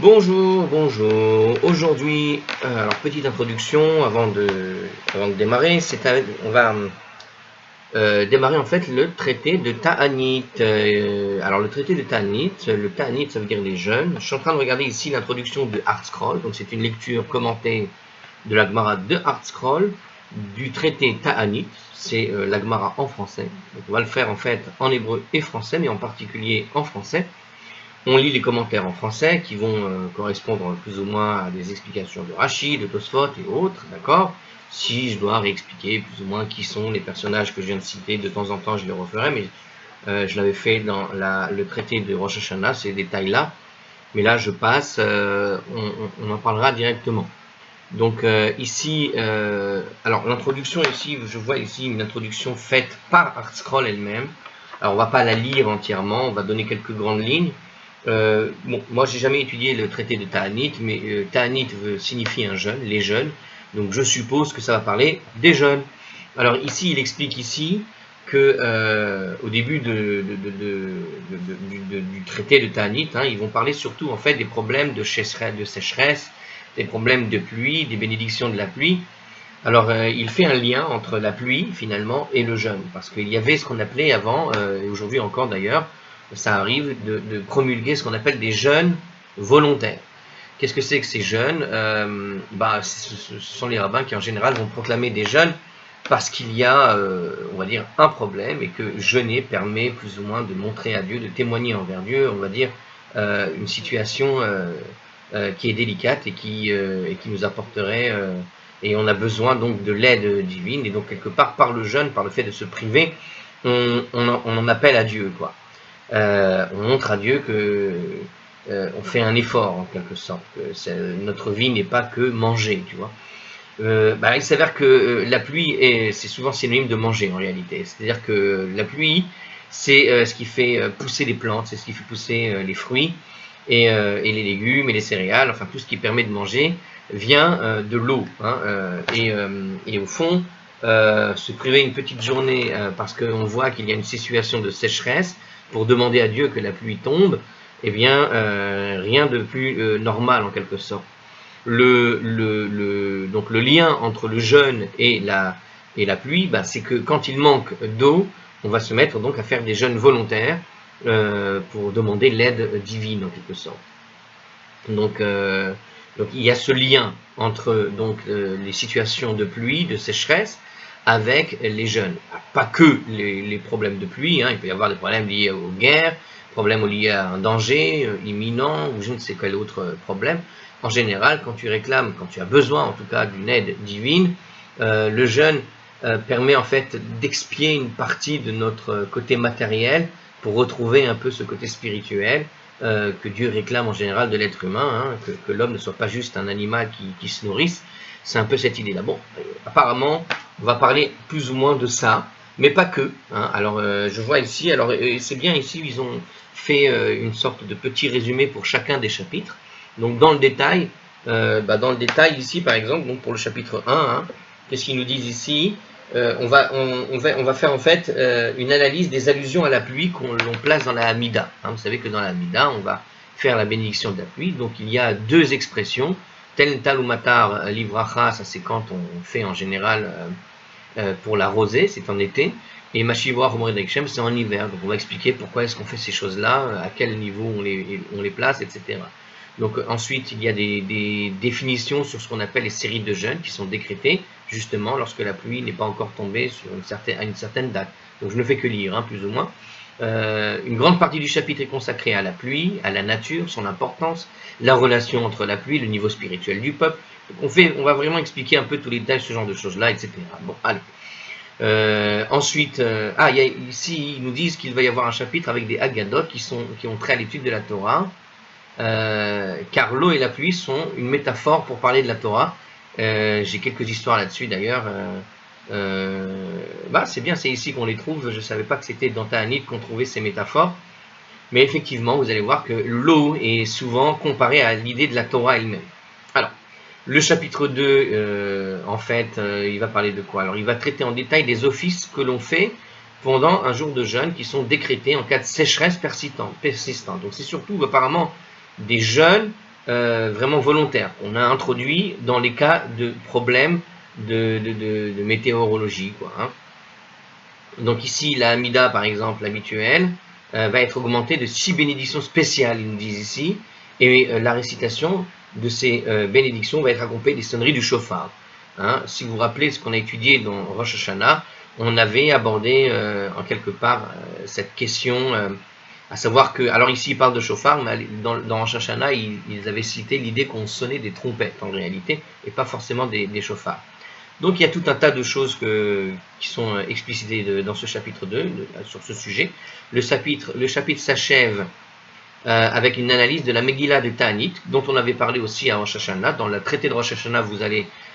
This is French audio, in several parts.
Bonjour, bonjour. Aujourd'hui, alors petite introduction avant de démarrer, on va démarrer en fait le traité de Ta'anit. Alors le traité de Ta'anit, le Ta'anit ça veut dire les jeunes. Je suis en train de regarder ici l'introduction de ArtScroll, donc c'est une lecture commentée de la Gemara de ArtScroll du traité Ta'anit. C'est la Gemara en français. Donc on va le faire en fait en hébreu et français, mais en particulier en français. On lit les commentaires en français qui vont correspondre plus ou moins à des explications de Rashi, de Tosfot et autres, d'accord. Si je dois réexpliquer plus ou moins qui sont les personnages que je viens de citer, de temps en temps je les referai, mais je l'avais fait dans le traité de Rosh Hashanah, ces détails-là. Mais là je passe, on en parlera directement. Donc ici, alors l'introduction ici, je vois ici une introduction faite par ArtScroll elle-même. Alors on va pas la lire entièrement, on va donner quelques grandes lignes. Bon, moi j'ai jamais étudié le traité de Ta'anit, mais Ta'anit signifie un jeune, les jeunes, donc je suppose que ça va parler des jeunes. Alors ici, il explique ici que au début du traité de Ta'anit, ils vont parler surtout en fait des problèmes de sécheresse, des problèmes de pluie, des bénédictions de la pluie. Alors il fait un lien entre la pluie finalement et le jeûne, parce qu'il y avait ce qu'on appelait avant, et aujourd'hui encore d'ailleurs, ça arrive de promulguer ce qu'on appelle des jeûnes volontaires. Qu'est-ce que c'est que ces jeûnes? Ce sont les rabbins qui en général vont proclamer des jeûnes parce qu'il y a, on va dire, un problème, et que jeûner permet plus ou moins de montrer à Dieu, de témoigner envers Dieu, on va dire, une situation qui est délicate et qui nous apporterait, et on a besoin donc de l'aide divine, et donc quelque part par le jeûne, par le fait de se priver, on en appelle à Dieu, quoi. On montre à Dieu que on fait un effort en quelque sorte, que notre vie n'est pas que manger, tu vois. Il s'avère que la pluie c'est souvent synonyme de manger en réalité. C'est-à-dire que la pluie, c'est ce qui fait pousser les plantes, c'est ce qui fait pousser les fruits et les légumes et les céréales, enfin tout ce qui permet de manger vient de l'eau. Et au fond, se priver une petite journée parce qu'on voit qu'il y a une situation de sécheresse pour demander à Dieu que la pluie tombe, eh bien, rien de plus normal en quelque sorte. Donc le lien entre le jeûne et la pluie, c'est que quand il manque d'eau, on va se mettre donc à faire des jeûnes volontaires pour demander l'aide divine en quelque sorte. Donc il y a ce lien entre les situations de pluie, de sécheresse, avec les jeûnes. Pas que les problèmes de pluie, il peut y avoir des problèmes liés aux guerres, problèmes liés à un danger imminent, ou je ne sais quel autre problème. En général, quand tu réclames, quand tu as besoin en tout cas d'une aide divine, le jeûne permet en fait d'expier une partie de notre côté matériel pour retrouver un peu ce côté spirituel que Dieu réclame en général de l'être humain, que l'homme ne soit pas juste un animal qui se nourrisse. C'est un peu cette idée-là. Bon, apparemment, on va parler plus ou moins de ça, mais pas que. Alors, je vois ici, alors c'est bien ici, ils ont fait une sorte de petit résumé pour chacun des chapitres. Donc, dans le détail, ici, par exemple, donc pour le chapitre 1, qu'est-ce qu'ils nous disent ici? On va faire en fait une analyse des allusions à la pluie l'on place dans la Hamida. Vous savez que dans la Hamida, on va faire la bénédiction de la pluie. Donc il y a deux expressions. Tel tal ou matar livracha, ça c'est quand on fait en général pour la rosée, c'est en été. Et Mashivra Homoredekshem, c'est en hiver. Donc on va expliquer pourquoi est-ce qu'on fait ces choses-là, à quel niveau on les place, etc. Donc ensuite, il y a des définitions sur ce qu'on appelle les séries de jeûnes qui sont décrétées justement lorsque la pluie n'est pas encore tombée à une certaine date. Donc je ne fais que lire, plus ou moins. Une grande partie du chapitre est consacrée à la pluie, à la nature, son importance, la relation entre la pluie, le niveau spirituel du peuple. Donc on va vraiment expliquer un peu tous les détails, ce genre de choses-là, etc. Bon, allez. Ensuite, ici, ils nous disent qu'il va y avoir un chapitre avec des Haggadot qui ont trait à l'étude de la Torah. Car l'eau et la pluie sont une métaphore pour parler de la Torah. J'ai quelques histoires là-dessus d'ailleurs. C'est bien, c'est ici qu'on les trouve. Je ne savais pas que c'était dans Ta'anit qu'on trouvait ces métaphores. Mais effectivement, vous allez voir que l'eau est souvent comparée à l'idée de la Torah elle-même. Alors, le chapitre 2, il va parler de quoi? Alors, il va traiter en détail des offices que l'on fait pendant un jour de jeûne qui sont décrétés en cas de sécheresse persistante. Donc, c'est surtout apparemment des jeûnes vraiment volontaires, qu'on a introduits dans les cas de problèmes de météorologie, quoi, hein. Donc ici, la Hamida, par exemple, habituelle, va être augmentée de 6 bénédictions spéciales, ils nous disent ici, et la récitation de ces bénédictions va être accompagnée des sonneries du shofar. Hein. Si vous vous rappelez ce qu'on a étudié dans Rosh Hashanah, on avait abordé en quelque part cette question, à savoir que, alors ici il parle de shofar, mais dans Rosh Hashanah, ils avaient cité l'idée qu'on sonnait des trompettes en réalité, et pas forcément des shofars. Donc il y a tout un tas de choses qui sont explicitées dans ce chapitre 2, sur ce sujet. Le chapitre s'achève avec une analyse de la Megillah de Ta'anit, dont on avait parlé aussi à Rosh Hashanah. Dans le traité de Rosh Hashanah,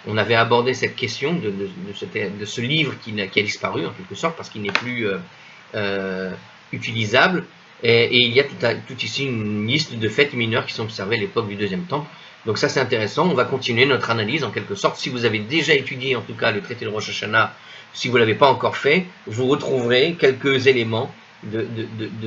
on avait abordé cette question de ce livre qui a disparu, en quelque sorte, parce qu'il n'est plus utilisable. Et il y a tout ici une liste de fêtes mineures qui sont observées à l'époque du deuxième temple. Donc ça c'est intéressant, on va continuer notre analyse en quelque sorte. Si vous avez déjà étudié en tout cas le traité de Rosh Hashanah, si vous ne l'avez pas encore fait, vous retrouverez quelques éléments de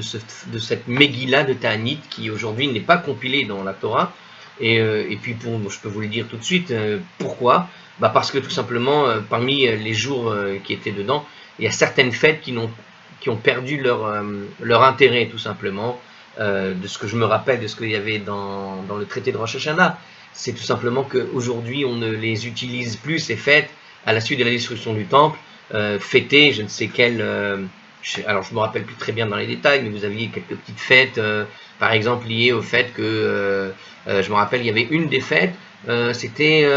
cette Megillah de Ta'anit qui aujourd'hui n'est pas compilée dans la Torah. Et puis je peux vous le dire tout de suite, pourquoi ? Parce que tout simplement parmi les jours qui étaient dedans, il y a certaines fêtes qui ont perdu leur intérêt tout simplement. De ce que je me rappelle de ce qu'il y avait dans le traité de Rosh Hashanah, c'est tout simplement qu'aujourd'hui on ne les utilise plus, ces fêtes, à la suite de la destruction du temple, fêter je ne sais quelle, alors je me rappelle plus très bien dans les détails, mais vous aviez quelques petites fêtes, par exemple liées au fait que, je me rappelle il y avait une des fêtes, c'était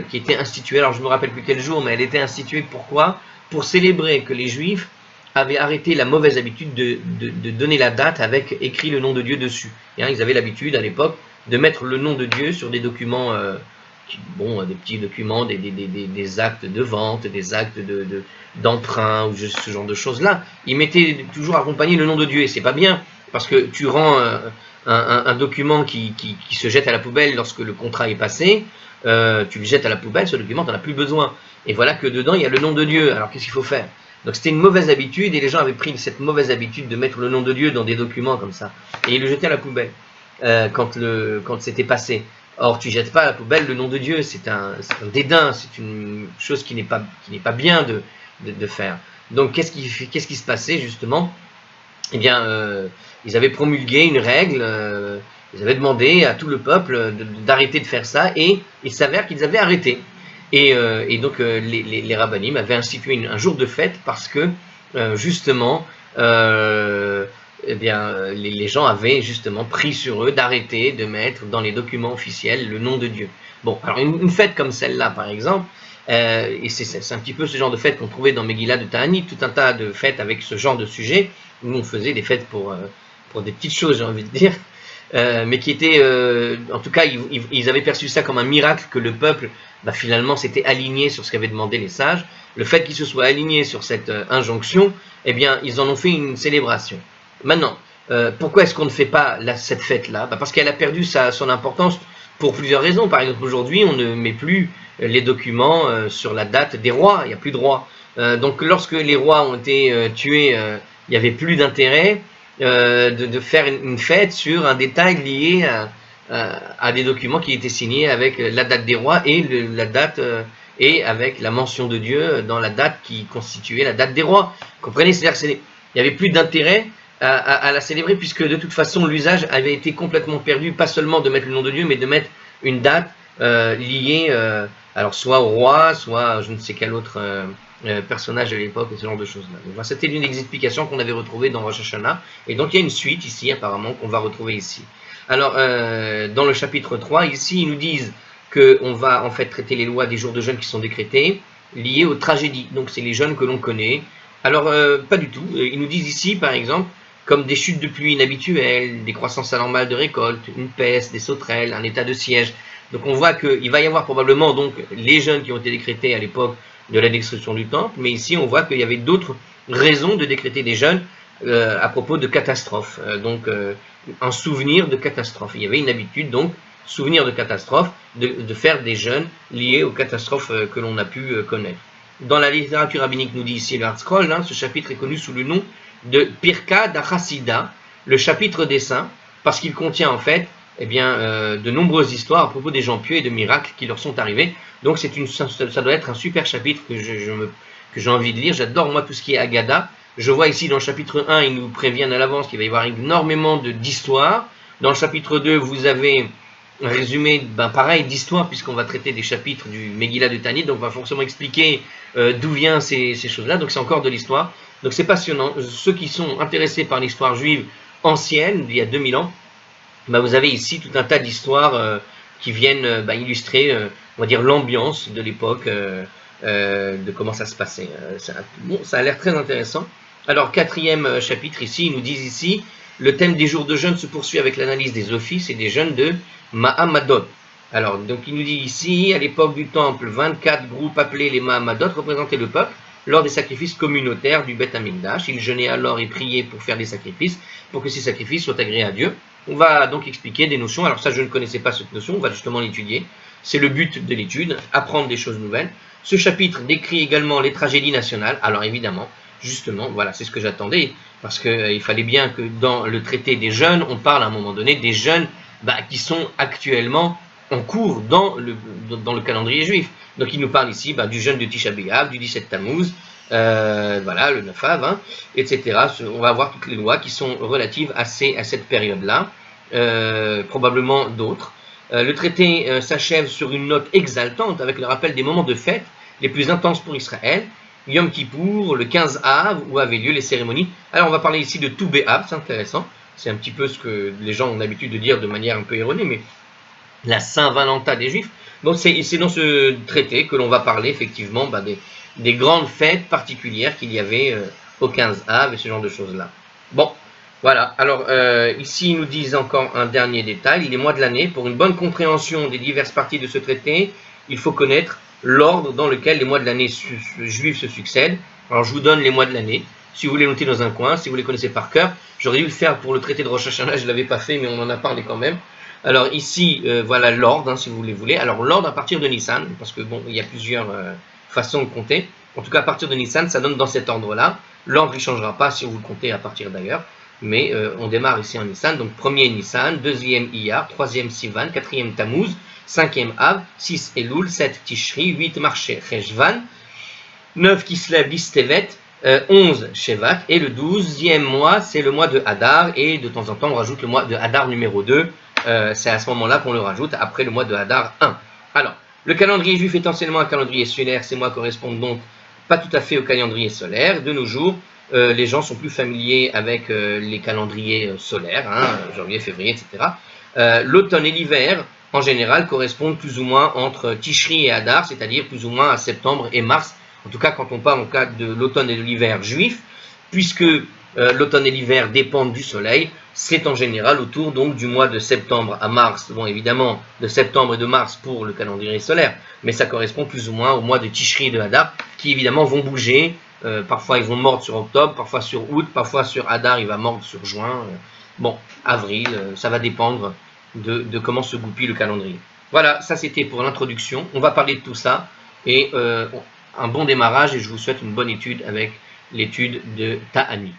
qui était instituée, alors je me rappelle plus quel jour, mais elle était instituée pourquoi ? Pour célébrer que les Juifs avaient arrêté la mauvaise habitude de donner la date avec écrit le nom de Dieu dessus. Et, ils avaient l'habitude à l'époque de mettre le nom de Dieu sur des documents, des petits documents, des actes de vente, des actes d'emprunt ou ce genre de choses-là. Ils mettaient toujours accompagné le nom de Dieu et c'est pas bien parce que tu rends un document qui se jette à la poubelle lorsque le contrat est passé, tu le jettes à la poubelle, ce document, tu n'en as plus besoin. Et voilà que dedans, il y a le nom de Dieu. Alors qu'est-ce qu'il faut faire ? Donc c'était une mauvaise habitude et les gens avaient pris cette mauvaise habitude de mettre le nom de Dieu dans des documents comme ça. Et ils le jetaient à la poubelle quand c'était passé. Or tu jettes pas à la poubelle le nom de Dieu, c'est un dédain, c'est une chose qui n'est pas bien de faire. Donc qu'est-ce qui se passait justement ? Eh bien, ils avaient promulgué une règle, ils avaient demandé à tout le peuple d'arrêter de faire ça et il s'avère qu'ils avaient arrêté. Et donc les rabbinim avaient institué un jour de fête parce que justement les gens avaient justement pris sur eux d'arrêter de mettre dans les documents officiels le nom de Dieu. Bon, alors une fête comme celle-là par exemple, et c'est un petit peu ce genre de fête qu'on trouvait dans Megillah de Ta'anit, tout un tas de fêtes avec ce genre de sujet, où on faisait des fêtes pour des petites choses, j'ai envie de dire, mais qui étaient, en tout cas, ils avaient perçu ça comme un miracle que le peuple, finalement, s'était aligné sur ce qu'avaient demandé les sages. Le fait qu'ils se soient alignés sur cette injonction, eh bien, ils en ont fait une célébration. Maintenant, pourquoi est-ce qu'on ne fait pas cette fête-là ? Parce qu'elle a perdu son importance pour plusieurs raisons. Par exemple, aujourd'hui, on ne met plus les documents sur la date des rois, il n'y a plus de rois. Donc, lorsque les rois ont été tués, il n'y avait plus d'intérêt de faire une fête sur un détail lié à des documents qui étaient signés avec la date des rois et la date et avec la mention de Dieu dans la date qui constituait la date des rois. Vous comprenez ? C'est-à-dire qu'il n'y avait plus d'intérêt à la célébrer puisque de toute façon l'usage avait été complètement perdu, pas seulement de mettre le nom de Dieu, mais de mettre une date liée alors soit au roi, soit je ne sais quel autre personnage de l'époque et ce genre de choses-là. Donc, voilà, c'était l'une des explications qu'on avait retrouvées dans Rosh Hashanah. Et donc il y a une suite ici apparemment qu'on va retrouver ici. Alors dans le chapitre 3, ici ils nous disent qu'on va en fait traiter les lois des jours de jeûne qui sont décrétés liées aux tragédies. Donc c'est les jeûnes que l'on connaît. Alors pas du tout. Ils nous disent ici par exemple comme des chutes de pluie inhabituelles, des croissances anormales de récolte, une peste, des sauterelles, un état de siège. Donc on voit qu'il va y avoir probablement donc les jeûnes qui ont été décrétés à l'époque de la destruction du temple, mais ici on voit qu'il y avait d'autres raisons de décréter des jeûnes à propos de catastrophes, donc un souvenir de catastrophe. Il y avait une habitude donc, souvenir de catastrophe, de faire des jeûnes liés aux catastrophes que l'on a pu connaître. Dans la littérature rabbinique, nous dit ici le Hard-Scroll, ce chapitre est connu sous le nom de Pirka d'Achasida, le chapitre des saints, parce qu'il contient en fait eh bien, de nombreuses histoires à propos des gens pieux et de miracles qui leur sont arrivés. Donc ça doit être un super chapitre que j'ai envie de lire. J'adore moi tout ce qui est Agada. Je vois ici dans le chapitre 1, ils nous préviennent à l'avance qu'il va y avoir énormément d'histoires. Dans le chapitre 2, vous avez un résumé, pareil, d'histoire, puisqu'on va traiter des chapitres du Megillah de Tanit, donc on va forcément expliquer d'où viennent ces choses-là, donc c'est encore de l'histoire. Donc c'est passionnant. Ceux qui sont intéressés par l'histoire juive ancienne, d'il y a 2000 ans, vous avez ici tout un tas d'histoires qui viennent illustrer, on va dire, l'ambiance de l'époque, de comment ça se passait. Ça a l'air très intéressant. Alors, 4e chapitre ici, ils nous disent ici, le thème des jours de jeûne se poursuit avec l'analyse des offices et des jeûnes de Mahamadot. Alors, donc il nous dit ici, à l'époque du temple, 24 groupes appelés les Mahamadot représentaient le peuple lors des sacrifices communautaires du Beth Amikdash. Ils jeûnaient alors et priaient pour faire des sacrifices, pour que ces sacrifices soient agréés à Dieu. On va donc expliquer des notions. Alors ça, je ne connaissais pas cette notion, on va justement l'étudier. C'est le but de l'étude, apprendre des choses nouvelles. Ce chapitre décrit également les tragédies nationales. Alors évidemment, justement, voilà, c'est ce que j'attendais, parce qu'il fallait bien que dans le traité des jeûnes, on parle à un moment donné des jeûnes qui sont actuellement en cours dans le calendrier juif. Donc il nous parle ici du jeûne de Tisha B'Av, du 17 Tammuz, voilà, le 9 Av, etc. On va voir toutes les lois qui sont relatives à cette période-là, probablement d'autres. Le traité s'achève sur une note exaltante avec le rappel des moments de fête les plus intenses pour Israël, Yom Kippour, le 15 Av, où avaient lieu les cérémonies. Alors on va parler ici de Tou B'Av, c'est intéressant, c'est un petit peu ce que les gens ont l'habitude de dire de manière un peu erronée, mais la Saint-Valentin des Juifs. Donc c'est dans ce traité que l'on va parler effectivement des grandes fêtes particulières qu'il y avait au 15 Av et ce genre de choses-là. Bon, voilà. Alors ici, ils nous disent encore un dernier détail. Les mois de l'année, pour une bonne compréhension des diverses parties de ce traité, il faut connaître l'ordre dans lequel les mois de l'année juifs se succèdent. Alors je vous donne les mois de l'année. Si vous voulez noter dans un coin, si vous les connaissez par cœur, j'aurais dû le faire pour le traité de Rosh Hashanah, je ne l'avais pas fait, mais on en a parlé quand même. Alors ici, voilà l'ordre, si vous les voulez. Alors l'ordre à partir de Nissan, parce que bon, il y a plusieurs façons de compter. En tout cas, à partir de Nissan, ça donne dans cet ordre-là. L'ordre, il ne changera pas si vous le comptez à partir d'ailleurs. Mais on démarre ici en Nissan. Donc premier Nissan, deuxième Iyar, troisième Sivan, quatrième Tammuz, cinquième Av, 6 Elul, 7 Tishri, 8 Marché Cheshvan, 9 Kislev Listevet, 11 Shevat, et le 12e mois, c'est le mois de Hadar, et de temps en temps, on rajoute le mois de Hadar numéro 2, c'est à ce moment-là qu'on le rajoute, après le mois de Hadar 1. Alors, le calendrier juif est essentiellement un calendrier solaire, ces mois correspondent donc pas tout à fait au calendrier solaire. De nos jours, les gens sont plus familiers avec les calendriers solaires, janvier, février, etc. L'automne et l'hiver, en général, correspondent plus ou moins entre Tishri et Hadar, c'est-à-dire plus ou moins à septembre et mars, en tout cas quand on parle en cas de l'automne et de l'hiver juif, puisque l'automne et l'hiver dépendent du soleil, c'est en général autour donc du mois de septembre à mars, bon évidemment de septembre et de mars pour le calendrier solaire, mais ça correspond plus ou moins au mois de Tishri et de Hadar, qui évidemment vont bouger, parfois ils vont mordre sur octobre, parfois sur août, parfois sur Hadar il va mordre sur juin, bon, avril, ça va dépendre de comment se goupille le calendrier. Voilà, ça c'était pour l'introduction, on va parler de tout ça, et un bon démarrage, et je vous souhaite une bonne étude avec l'étude de Ta'anit.